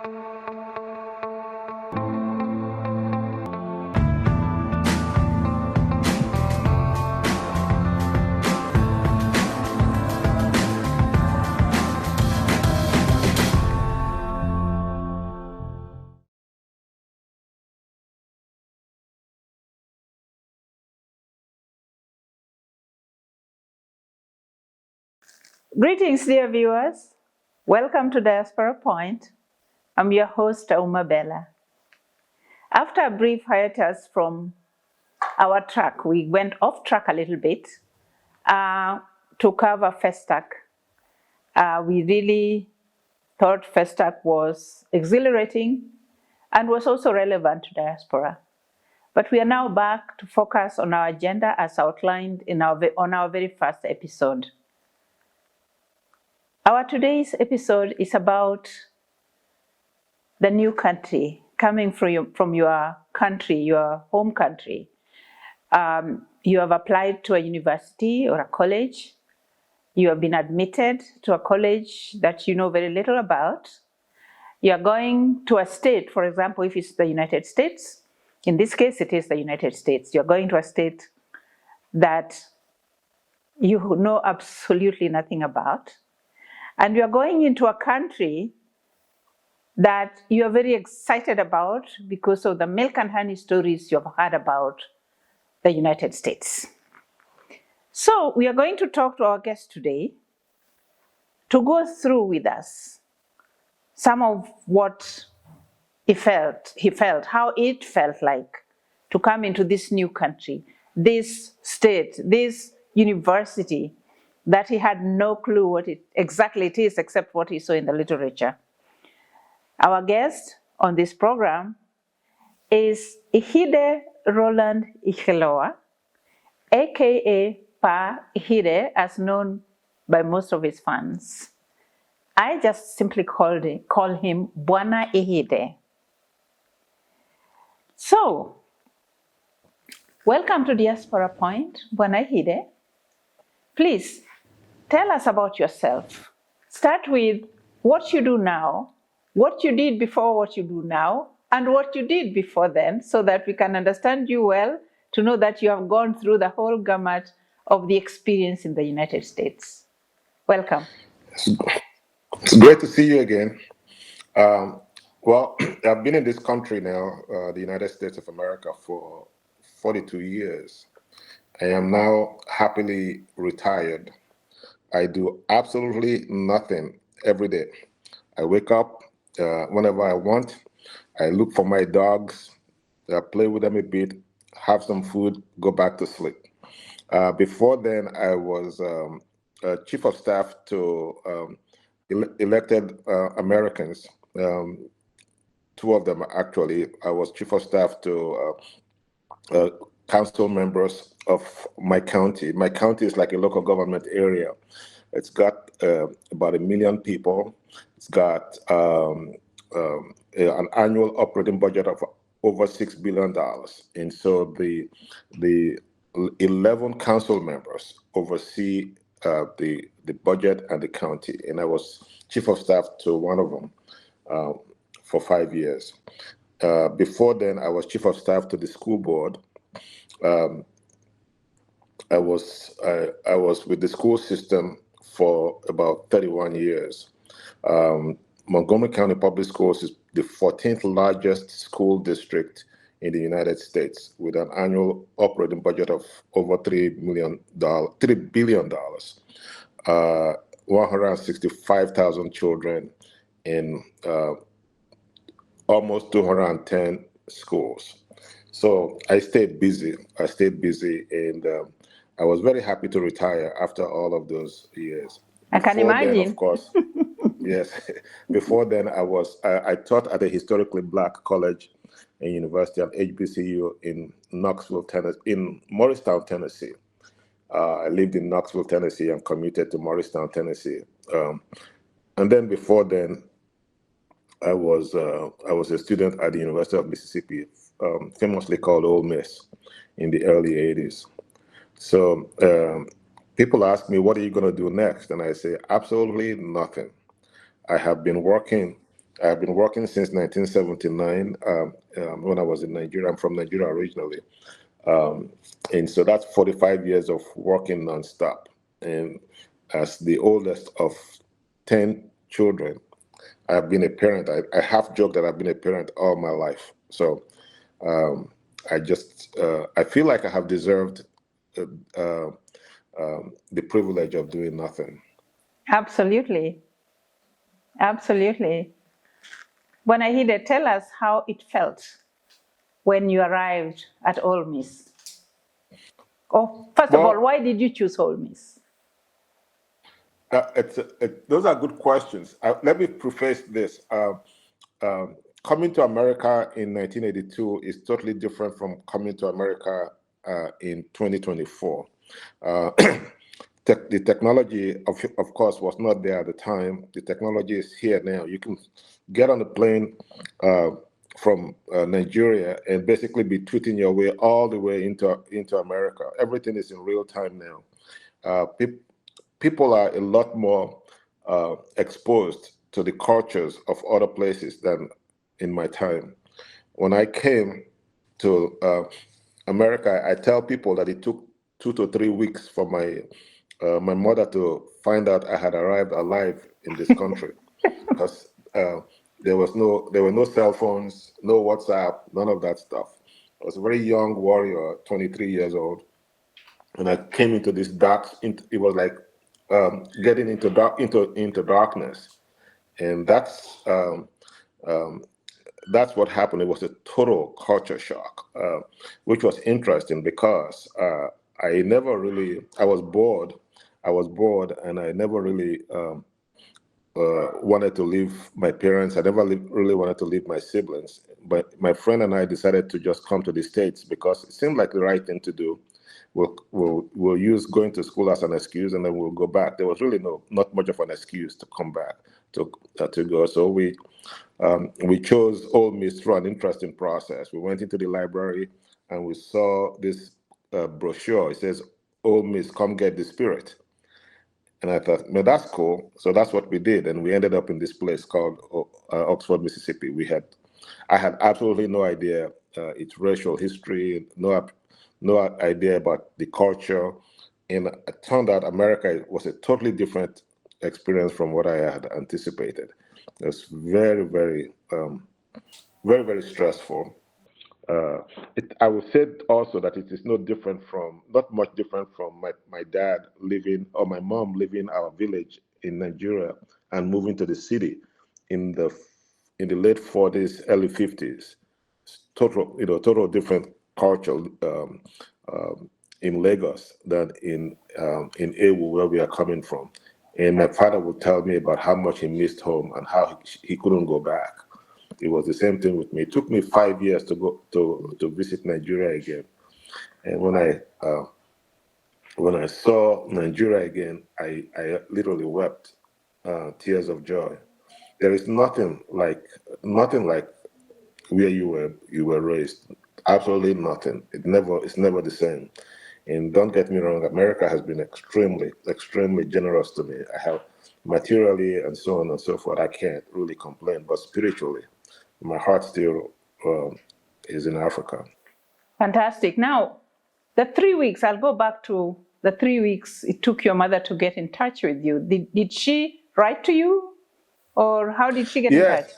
Greetings, dear viewers. Welcome to Diaspora Point. I'm your host, Auma Bella. After a brief hiatus from our track, we went off track a little bit to cover FESTAC. We really thought FESTAC was exhilarating and was also relevant to diaspora. But we are now back to focus on our agenda as outlined on our very first episode. Our today's episode is about the new country, coming from your country, your home country. You have applied to a university or a college. You have been admitted to a college that you know very little about. You are going to a state, for example, if it's the United States. In this case, it is the United States. You're going to a state that you know absolutely nothing about. And you're going into a country that you are very excited about because of the milk and honey stories you have heard about the United States. So we are going to talk to our guest today to go through with us some of what he felt, how it felt like to come into this new country, this state, this university that he had no clue what exactly it is except what he saw in the literature. Our guest on this program is Ihide Roland Icheloa, aka Pa Ihide, as known by most of his fans. I just simply call him Bwana Ihide. So, welcome to Diaspora Point, Bwana Ihide. Please tell us about yourself. Start with what you do now, what you did before what you do now, and what you did before then, so that we can understand you well, to know that you have gone through the whole gamut of the experience in the United States. Welcome. It's great to see you again. Well, I've been in this country now, the United States of America, for 42 years. I am now happily retired. I do absolutely nothing every day. I wake up whenever I want. I look for my dogs, play with them a bit, have some food, go back to sleep. Before then, I was chief of staff to elected Americans. Two of them, actually. I was chief of staff to council members of my county. My county is like a local government area. It's got about 1 million people. It's got an annual operating budget of over $6 billion. And so the 11 council members oversee the budget and the county. And I was chief of staff to one of them for 5 years. Before then, I was chief of staff to the school board. I was with the school system for about 31 years. Montgomery County Public Schools is the 14th largest school district in the United States, with an annual operating budget of over $3 billion, 165,000 children in almost 210 schools. So I stayed busy, and I was very happy to retire after all of those years. I can imagine. Then, of course, yes. Before then, I taught at a historically Black college and university at HBCU in Morristown, Tennessee. I lived in Knoxville, Tennessee, and commuted to Morristown, Tennessee. And then before then, I was a student at the University of Mississippi, famously called Ole Miss, in the early 80s. So people ask me, what are you going to do next? And I say, absolutely nothing. I have been working I've been working since 1979 when I was in Nigeria. I'm from Nigeria originally. And so that's 45 years of working nonstop. And as the oldest of 10 children, I've been a parent. I half joke that I've been a parent all my life. So I feel like I have deserved uh, the privilege of doing nothing. Absolutely. Absolutely. Wanahide, tell us how it felt when you arrived at Ole Miss. Oh, first of all, Well, why did you choose Ole Miss? those are good questions. Let me preface this. Coming to America in 1982 is totally different from coming to America in 2024. Uh, the technology, of course, was not there at the time. The technology is here now. You can get on a plane from Nigeria and basically be tweeting your way all the way into America. Everything is in real time now. People are a lot more exposed to the cultures of other places than in my time. When I came to America, I tell people that it took 2 to 3 weeks for my mother to find out I had arrived alive in this country, because there were no cell phones, no WhatsApp, none of that stuff. I was a very young warrior, 23 years old, and I came into this dark. It was like getting into darkness, and that's what happened. It was a total culture shock, which was interesting because I was bored. And I never really wanted to leave my parents. I never really wanted to leave my siblings. But my friend and I decided to just come to the States because it seemed like the right thing to do. We'll use going to school as an excuse, and then we'll go back. There was really not much of an excuse to come back to go. So we chose Ole Miss through an interesting process. We went into the library and we saw this brochure. It says, "Ole Miss, come get the spirit." And I thought, no, that's cool. So that's what we did, and we ended up in this place called Oxford, Mississippi. I had absolutely no idea its racial history, no idea about the culture, and it turned out America was a totally different experience from what I had anticipated. It was very, very stressful. I would say also that it is not much different from my dad living, or my mom leaving our village in Nigeria and moving to the city in the late 40s, early 50s. Total different culture in Lagos than in Ewu, where we are coming from. And my father would tell me about how much he missed home and how he couldn't go back. It was the same thing with me. It took me 5 years to go to visit Nigeria again. And when I saw Nigeria again, I literally wept tears of joy. There is nothing like where you were raised. Absolutely nothing. It's never the same. And don't get me wrong, America has been extremely, extremely generous to me. I have materially and so on and so forth. I can't really complain, but spiritually, my heart still is in Africa. Fantastic. Now, the 3 weeks, I'll go back to the 3 weeks it took your mother to get in touch with you. Did she write to you, or how did she get in touch?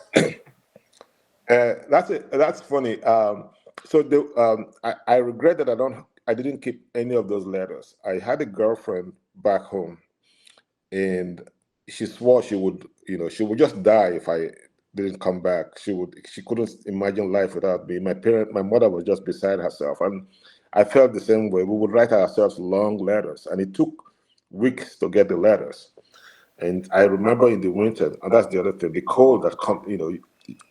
Yes, that's funny. I regret that I didn't keep any of those letters. I had a girlfriend back home, and she swore she would just die if I didn't come back. She couldn't imagine life without me. My mother was just beside herself, and I felt the same way. We would write ourselves long letters, and it took weeks to get the letters. And I remember in the winter, and that's the other thing, the cold that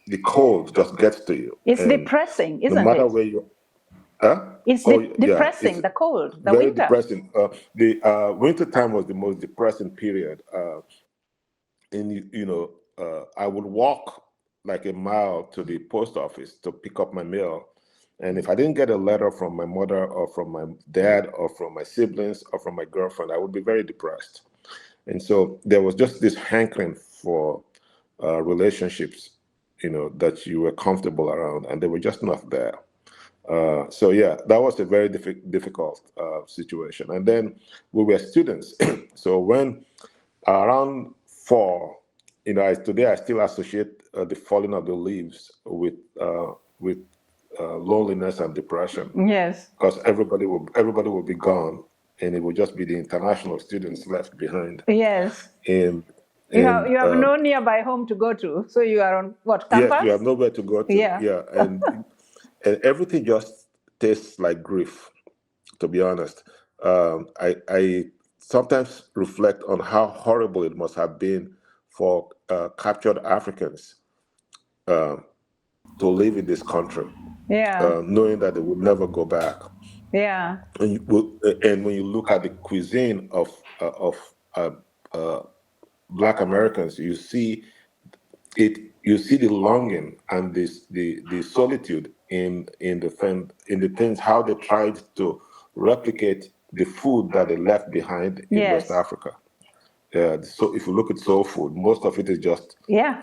the cold just gets to you. It's And depressing, no isn't matter it? where you, huh? It's Oh yeah, depressing, it's the cold, the very winter. depressing. The winter time was the most depressing period. And I would walk like a mile to the post office to pick up my mail. And if I didn't get a letter from my mother or from my dad or from my siblings or from my girlfriend, I would be very depressed. And so there was just this hankering for relationships that you were comfortable around, and they were just not there. So yeah, that was a very difficult situation. And then we were students. So when around 4, today I still associate the falling of the leaves with loneliness and depression, Yes. because everybody will be gone, and it will just be the international students left behind. Yes. And you have no nearby home to go to, so you are on what, campus? yes, you have nowhere to go to. Yeah. And everything just tastes like grief, to be honest. I sometimes reflect on how horrible it must have been for captured Africans to live in this country, Yeah. knowing that they will never go back. Yeah. And when you look at the cuisine of Black Americans, you see it. You see the longing and the solitude in the things, how they tried to replicate the food that they left behind in West Yes. Africa. So if you look at soul food, most of it is just Yeah.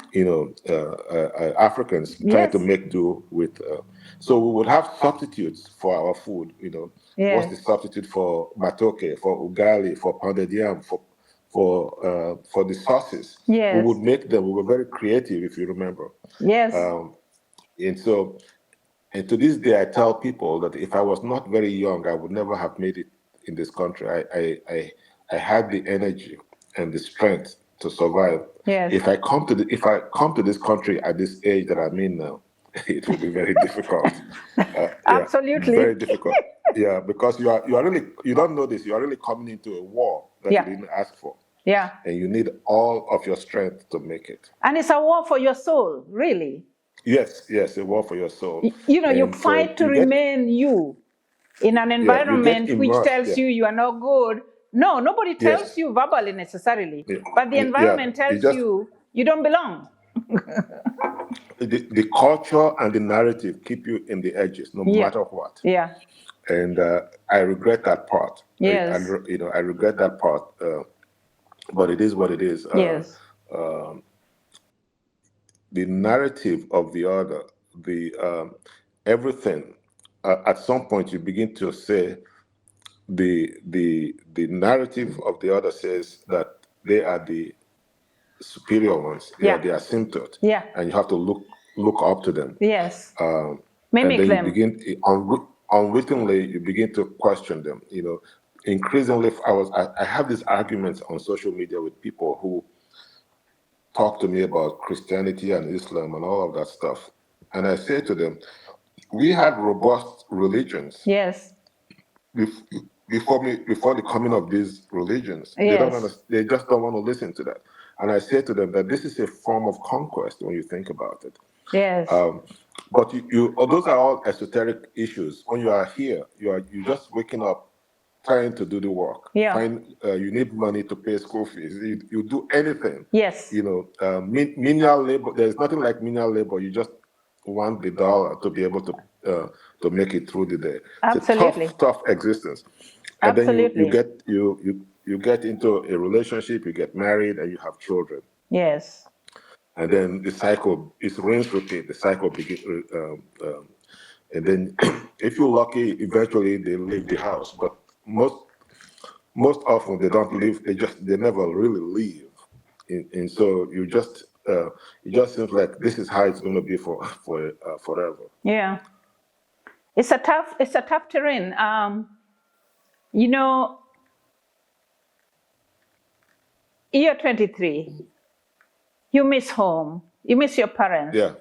Africans trying to Yes. make do with. So we would have substitutes for our food. What's the Yes. substitute for matoke, for ugali, for pounded yam, for the sauces? Yes. We would make them. We were very creative, if you remember. Yes. And to this day, I tell people that if I was not very young, I would never have made it in this country. I had the energy and the strength to survive. Yes. If I come to this country at this age that I'm in now, it will be very difficult. Absolutely. Very difficult. Yeah, because you don't know this. You are really coming into a war that Yeah. you didn't ask for. Yeah. And you need all of your strength to make it. And it's a war for your soul, really. Yes, a war for your soul. You fight to remain you in an environment which tells you are not good. No, nobody tells you verbally necessarily, but the environment tells you don't belong. The culture and the narrative keep you in the edges, no matter what. Yeah. And I regret that part. Yes. I regret that part. But it is what it is. Yes. The narrative of the other, everything. At some point, you begin to say the narrative of the other says that they are the superior ones. They are the asymptote. Yeah. And you have to look up to them. Yes. Mimic them. You begin unwittingly, you begin to question them. Increasingly, I have these arguments on social media with people who talk to me about Christianity and Islam and all of that stuff, and I say to them, we had robust religions. Yes. Before the coming of these religions, Yes. They just don't want to listen to that. And I say to them that this is a form of conquest when you think about it. Yes. But those are all esoteric issues. When you are here, you're just waking up, trying to do the work. Yeah. You need money to pay school fees. You do anything. Yes. Menial labor. There's nothing like menial labor. You just want the dollar to be able to make it through the day. Absolutely. It's a tough existence. And Absolutely. then you get into a relationship, you get married, and you have children. Yes. And then the cycle is rinse repeat. The cycle begins, and then if you're lucky, eventually they leave the house. But most often they don't leave. They never really leave. And so it just seems like this is how it's going to be for forever. Yeah, it's a tough terrain. You're 23. You miss home. You miss your parents. Yeah.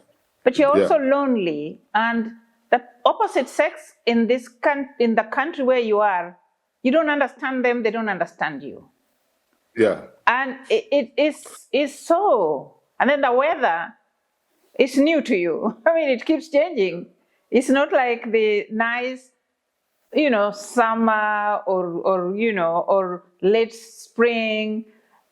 But you're also lonely, and the opposite sex in the country where you are, you don't understand them. They don't understand you. Yeah. And it is so. And then the weather is new to you. I mean, it keeps changing. It's not like the nice, summer or late spring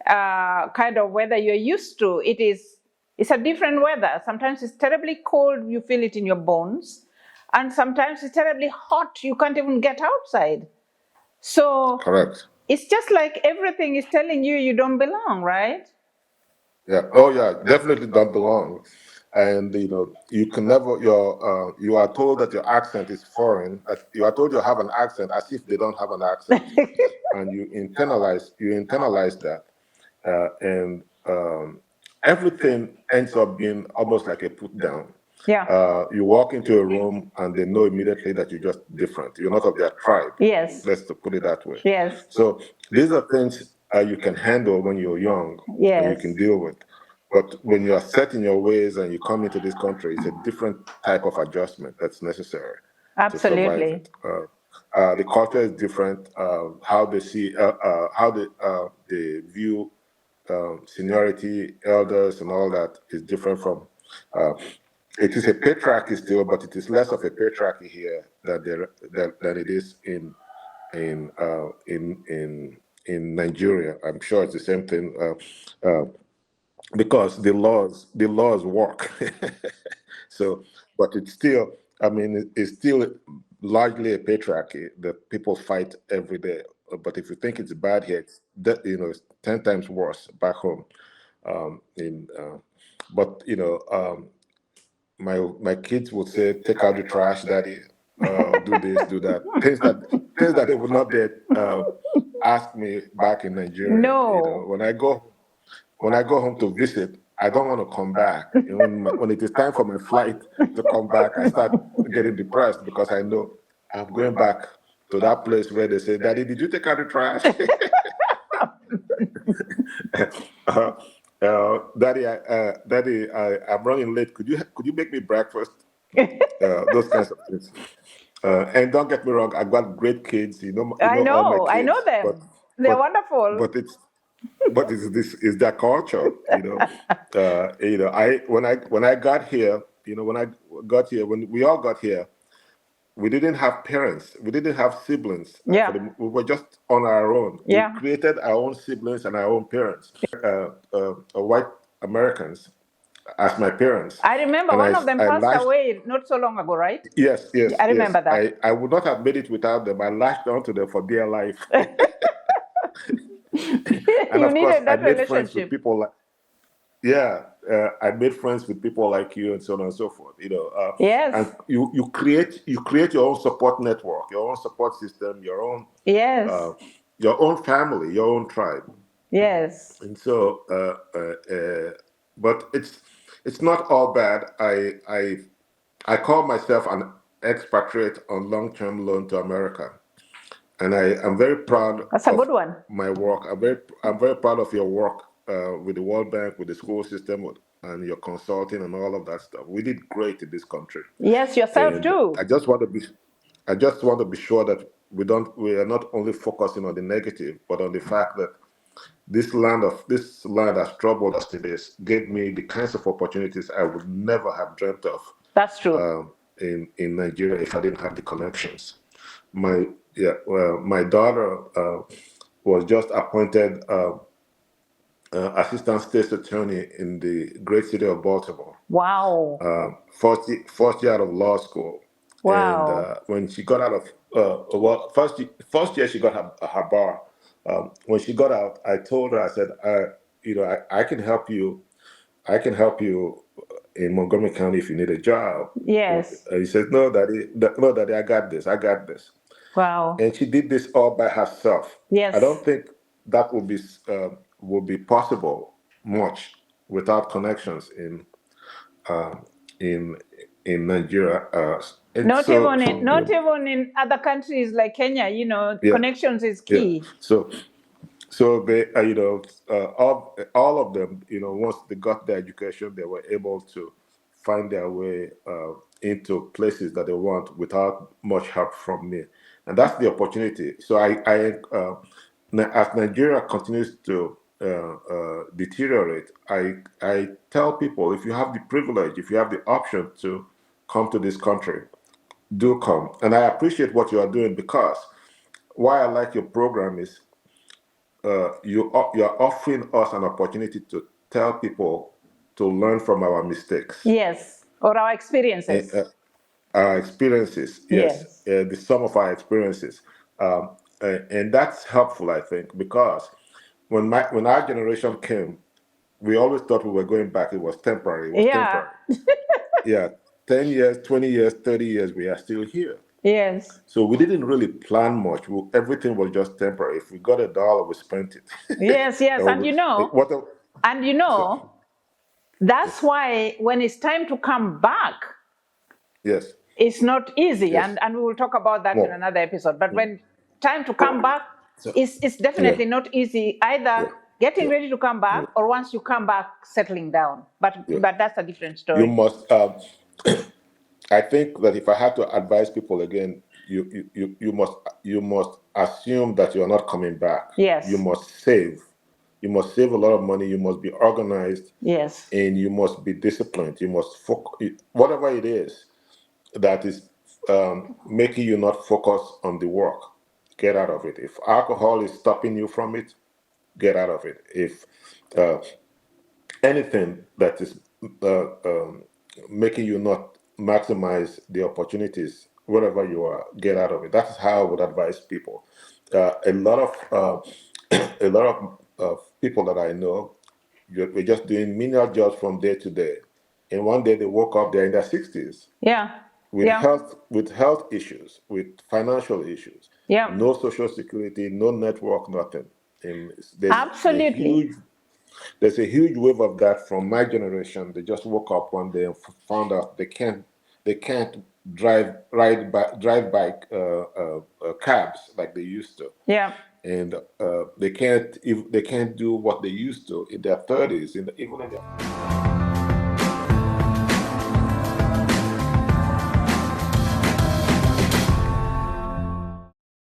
kind of weather you're used to. It's a different weather. Sometimes it's terribly cold, you feel it in your bones. And sometimes it's terribly hot, you can't even get outside. So correct. It's just like everything is telling you don't belong, right? Yeah. Oh, yeah. Definitely don't belong. and you can never you are told that your accent is foreign. That you are told you have an accent as if they don't have an accent, and you internalize that, and everything ends up being almost like a put down. Yeah. You walk into a room and they know immediately that you're just different. You're not of their tribe. Yes. Let's put it that way. Yes. So these are things you can handle when you're young and you Yes. can deal with. But when you are set in your ways and you come into this country, it's a different type of adjustment that's necessary to survive Absolutely. it. The culture is different. How they see, how they view seniority, elders, and all that is different from. Uh, it is a patriarchy still, but it is less of a patriarchy here than it is in uh, in in in Nigeria. I'm sure it's the same thing because the laws work. So, but it's still, I mean, it's still largely a patriarchy that people fight every day. But if you think it's bad here, it's 10 times worse back home. In But my kids would say, "Take out the trash, daddy. Do this, do that." Things that they would not dare ask me back in Nigeria. No. When I go home to visit, I don't want to come back. And when it is time for my flight to come back, I start getting depressed because I know I'm going back to that place where they say, "Daddy, did you take out the trash?" uh, I'm running late. Could you make me breakfast? Those kinds of things. And don't get me wrong, I've got great kids. I All my know. I know kids, but them. They're but wonderful. but this is their culture. I when I got here, when we all got here, we didn't have parents, we didn't have siblings. Yeah. We were just on our own. We Yeah. created our own siblings and our own parents. White Americans as my parents, I remember and one of them I passed latched. away not so long ago, right? Yes, yes, I yes. remember that. I would not have made it without them. I latched onto them for dear life. And You of course, needed I that made friends with relationship. people like, yeah, I made friends with people like you and so on and so forth. Yes. And you create your own support network, your own support system, Yes. your own family, your own tribe. Yes. And so, but it's not all bad. I call myself an expatriate on long-term loan to America, and I am very proud That's a of good one. my work. I'm very proud of your work with the World Bank, with the school system, and your consulting and all of that stuff. We did great in this country, Yes, yourself and too. I just want to be sure that we are not only focusing on the negative, but on the fact that this land has troubled us in this gave me the kinds of opportunities I would never have dreamt of That's true. in Nigeria if I didn't have the connections. My daughter was just appointed assistant state's attorney in the great city of Baltimore. Wow. First year out of law school, and Wow. when she got out of first year she got her bar. When she got out, I told her, I said, I can help you. I can help you in Montgomery County if you need a job. Yes. He said, "No, daddy, no, daddy, I got this. I got this." Wow. And she did this all by herself. I Yes. don't think that would be possible much without connections in in Nigeria. And Not so, even in other countries like Kenya, yeah, connections is yeah. key. So they, all of them, once they got their education, they were able to find their way into places that they want without much help from me, and that's the opportunity. So as Nigeria continues to deteriorate, I tell people, if you have the privilege, if you have the option to come to this country, do come. And I appreciate what you are doing, because why I like your program is you're offering us an opportunity to tell people to learn from our mistakes, Yes. Or our experiences. our experiences. Yes, Yes. the sum of our experiences, and that's helpful, I think, because when our generation came, we always thought we were going back. It was temporary. It was Yeah. temporary. Yeah, 10 years, 20 years, 30 years, we are still here. Yes. So we didn't really plan much. Everything was just temporary. If we got $1, we spent it. Yes, yes. And what a, so, That's yes, why when it's time to come back, yes, it's not easy. yes. And we will talk about that in More. another episode. But when time to come back, So, it's yeah, definitely not easy either yeah, getting yeah, ready to come back yeah, or once you come back, settling down. But yeah. that's a different You story. must, I think that if I had to advise people again, you must assume that you are not coming back. You Yes. must save. You must save a lot of money. You must be organized, Yes. and you must be disciplined. You must focus, whatever it is that is making you not focus on the work. Get out of it. If alcohol is stopping you from it, get out of it. If uh, anything that is making you not maximize the opportunities wherever you are, get out of it. That's how I would advise people. A lot of a lot of people that I know, we're just doing menial jobs from day to day, and one day they woke up, they're in their 60s Yeah. with Yeah. health issues, with financial issues, Yeah. no social security, no network, nothing. And Absolutely. there's a huge wave of that from my generation. They just woke up one day and found out they can't drive bike cabs like they used to, Yeah. and they can't do what they used to in their 30s, even in their